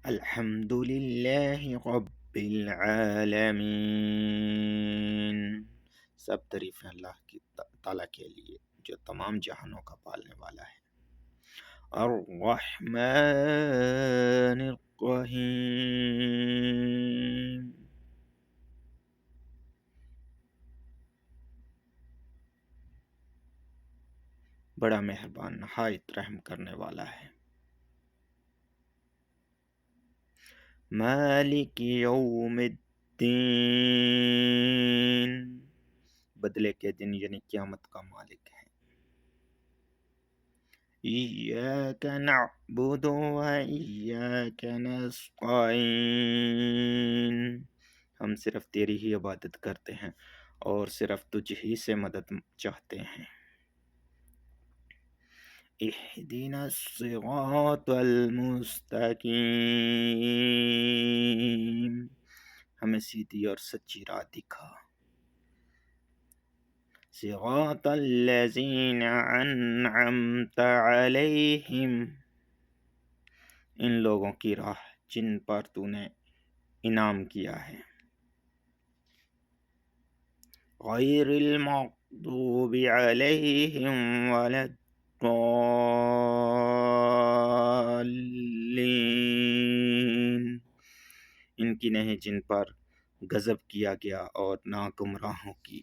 الحمد للہ رب العالمین، سب تعریفیں اللہ کی تعالیٰ کے لیے جو تمام جہانوں کا پالنے والا ہے۔ الرحمن الرحیم، بڑا مہربان نہایت رحم کرنے والا ہے۔ مالک یوم الدین، بدلے کے دن یعنی قیامت کا مالک ہے۔ ایاک نعبد و ایاک نستعین، ہم صرف تیری ہی عبادت کرتے ہیں اور صرف تجھ ہی سے مدد چاہتے ہیں۔ اہدنا الصراط المستقیم، ہمیں سیدھی اور سچی راہ دکھا۔ صراط الذین انعمت علیہم، ان لوگوں کی راہ جن پر تو نے انعام کیا ہے۔ غیر المغضوب علیہم ولا الضالین، ان کی نہیں جن پر غضب کیا گیا اور نہ گمراہوں کی۔